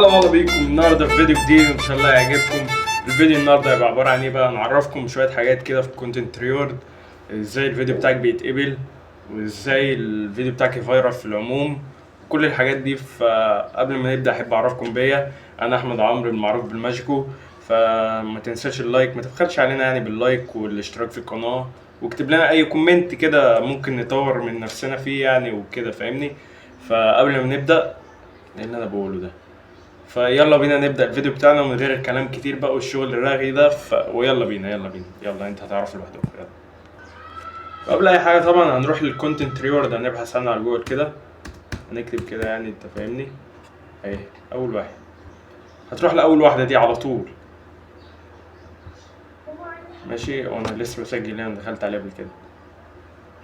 اهلا بيكم النهارده في فيديو جديد ان شاء الله يعجبكم. الفيديو النهارده هيبقى عباره عن ايه بقى؟ نعرفكم شويه حاجات كده في الكونتنت ريورد، ازاي الفيديو بتاعك بيتقبل وازاي الفيديو بتاعك يفايرال في العموم، كل الحاجات دي. فقبل ما نبدا احب اعرفكم بيا، انا احمد عمرو المعروف بالماجيكو. فما تنساش اللايك، ما تبخلش علينا يعني باللايك والاشتراك في القناه، واكتب لنا اي كومنت كده ممكن نطور من نفسنا فيه يعني وكده، فاهمني؟ فقبل ما نبدا، ايه اللي انا بقوله ده؟ فيلا بينا نبدأ الفيديو بتاعنا من غير الكلام كتير بقى والشغل الرغي ده. ويلا بينا يلا انت هتعرف لوحدك. يلا. قبل اي حاجة طبعا هنروح للكونتنت ريورد، هنبحث عنه على جوجل كده، هنكتب كده يعني انت فاهمني. اهي اول واحد، هتروح لاول واحدة دي على طول. ماشي، وانا لسه بسجل هنا، دخلت عليه قبل كده،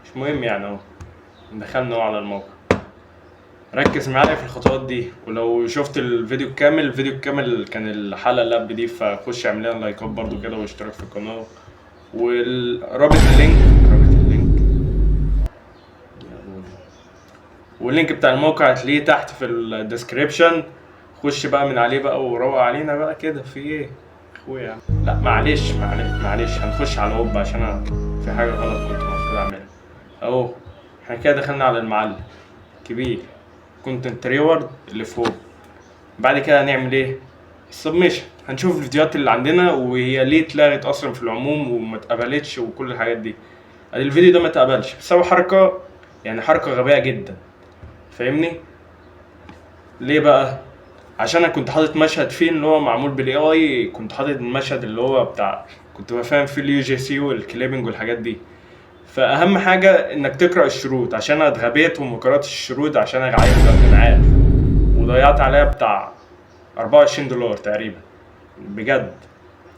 مش مهم يعني. اهو دخلنا على الموقع. ركز معايا في الخطوات دي، ولو شفت الفيديو الكامل كان الحلقة اللي قبل دي، فخش اعمل لنا لايكات برضو كده واشتراك في القناة. واللينك بتاع الموقع هتلاقيه تحت في الديسكريبشن. خش بقى من عليه بقى وروق علينا بقى كده. في ايه اخويا؟ لا معلش هنخش على هوب عشان انا في حاجة غلط كنت المفروض اعملها. اهو احنا كده دخلنا على المعلم كبير، كونتنت ريورد اللي فوق. بعد كده هنعمل ايه؟ السبمشن. هنشوف الفيديوهات اللي عندنا وهي ليه اتلغت اصلا في العموم وما اتقبلتش وكل الحاجات دي. الفيديو ده ما اتقبلش بسبب حركة، يعني حركة غبية جدا، فاهمني؟ ليه بقى؟ عشان انا كنت حاطط مشهد فيه اللي هو معمول بالاي اي، كنت حاطط المشهد اللي هو بتاع، كنت بفهم فيه اليو جي سي والكليبنج والحاجات دي. فاهم حاجة انك تقرأ الشروط، عشان انا اتغبيت وما قرأتش الشروط عشان انا عارف، وضيعت عليها بتاع 24 دولار تقريبا بجد.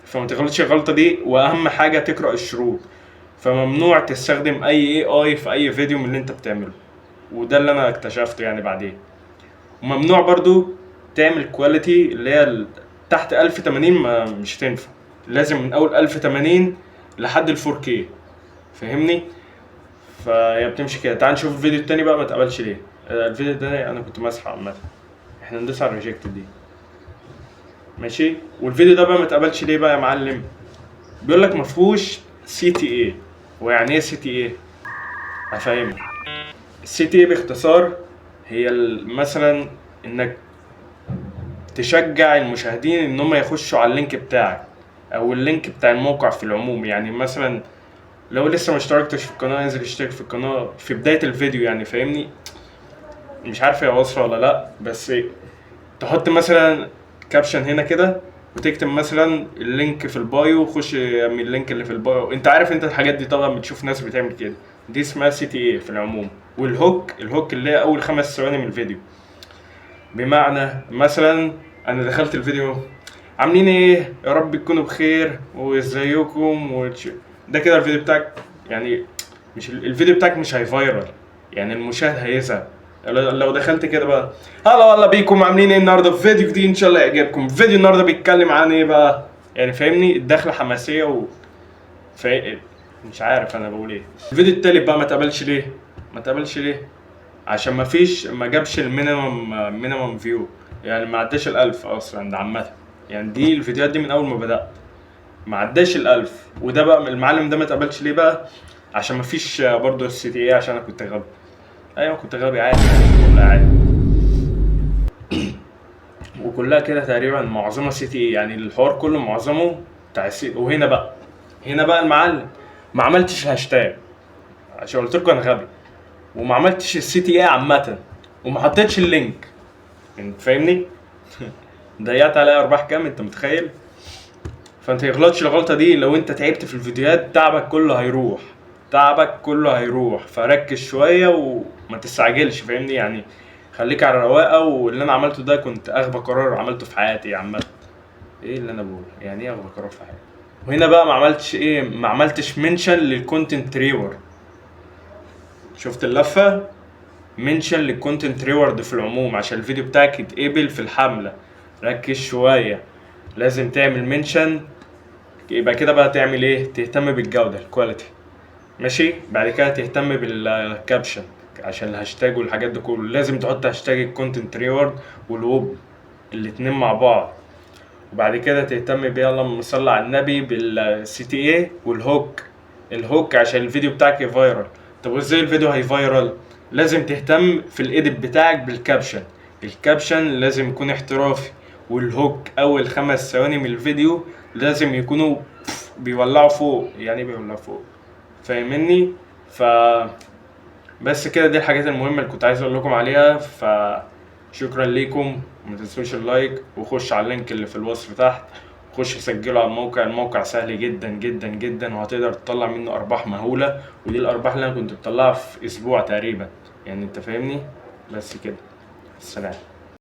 فما تغلطش الغلطة دي، واهم حاجة تقرأ الشروط. فممنوع تستخدم اي اي في اي فيديو من اللي انت بتعمله، وده اللي انا اكتشفته يعني بعدين. وممنوع برضو تعمل كواليتي اللي هي تحت 1080، ما مش تنفع، لازم من اول 1080 لحد ال 4K، فاهمني؟ فهي بتمشي كده. تعال نشوف الفيديو التاني بقى ما اتقبلش ليه. الفيديو التاني انا كنت ماسحه عامه، احنا ندوس على الريجكت دي. ماشي، والفيديو ده بقى ما اتقبلش ليه بقى يا معلم؟ بيقول لك ما فيهوش سي تي اي. ويعني ايه سي تي اي؟ هفهمك. السي تي اي باختصار هي مثلا انك تشجع المشاهدين ان هم يخشوا على اللينك بتاعك او اللينك بتاع الموقع في العموم. يعني مثلا لو لسه ما اشتركتش في القناه، انزل اشترك في القناه في بدايه الفيديو يعني، فاهمني؟ مش عارف هي واصله ولا لا، بس تحط مثلا كابشن هنا كده، وتكتب مثلا اللينك في البايو، خش من اللينك اللي في البايو. انت عارف انت الحاجات دي طبعا، بتشوف ناس بتعمل كده، دي اسمها سي تي اي في العموم. والهوك اللي هي اول 5 ثواني من الفيديو. بمعنى مثلا انا دخلت الفيديو، عاملين ايه؟ يا رب تكونوا بخير وازيكم ده كده الفيديو بتاعك يعني. مش الفيديو بتاعك مش هيفايرال، يعني المشاهد هيزهق. لو دخلت كده بقى، هلا والله بيكم، عاملين ايه النهارده في فيديو جديد ان شاء الله يعجبكم. فيديو النهارده بيتكلم عن ايه بقى؟ يعني فاهمني، الدخله حماسيه مش عارف انا بقول ايه. الفيديو التالت بقى ما اتقبلش ليه؟ عشان ما جابش المينيمم فيو، يعني ما عداش ال1000 اصلا ده عامه. يعني دي الفيديوهات دي من اول ما بدات ما عداش ال1000. وده بقى المعلم ده ما اتقبلش ليه بقى؟ عشان ما فيش برضه السي تي اي، عشان انا كنت غبي. ايوه كنت غبي عادي يعني، كلها عادي. وكلها كده تقريبا معظمها سي تي اي، يعني الحوار كله معظمه بتاع السي. وهنا بقى المعلم، ما عملتش هاشتاج عشان قلت لكم انا غبي، وما عملتش السي تي اي عامه، وما حطيتش اللينك. انت فاهمني؟ ضيعت عليها ارباح كام انت متخيل؟ فانت يغلطش الغلطه دي. لو انت تعبت في الفيديوهات تعبك كله هيروح. فركز شويه وما تستعجلش، فاهمني يعني؟ خليك على رواقه. واللي انا عملته ده كنت اغبى قرار عملته في حياتي عامه. ايه اللي انا بقوله؟ يعني ايه اغبى قرار في حياتي؟ وهنا بقى ما عملتش منشن للكونتنت ريور. شفت اللفه؟ منشن للكونتنت ريورد في العموم عشان الفيديو بتاعك يتقبل في الحمله. ركز شويه، لازم تعمل منشن. يبقى كده بقى تعمل ايه؟ تهتم بالجوده، الكواليتي. ماشي، بعد كده تهتم بالكابشن عشان الهاشتاج والحاجات دي كله. لازم تحط هاشتاج الكونتنت ريورد والوب الاتنين مع بعض. وبعد كده تهتم بيه، اللهم صل على النبي، بالسي تي اي والهوك. الهوك عشان الفيديو بتاعك يفايرال. طب وازاي الفيديو هيفايرال؟ لازم تهتم في الايديت بتاعك بالكابشن. الكابشن لازم يكون احترافي، والهوك اول 5 ثواني من الفيديو لازم يكونوا بيولعوا فوق. يعني بيولعوا فوق، فاهمني؟ بس كده، دي الحاجات المهمة اللي كنت عايز اقول لكم عليها. شكرا ليكم، وما تنسوش اللايك، وخش على اللينك اللي في الوصف تحت، خش سجله على الموقع. الموقع سهل جدا جدا جدا، وهتقدر تطلع منه ارباح مهولة. ودي الارباح اللي انا كنت بطلعها في اسبوع تقريبا، يعني انت فاهمني. بس كده، السلام.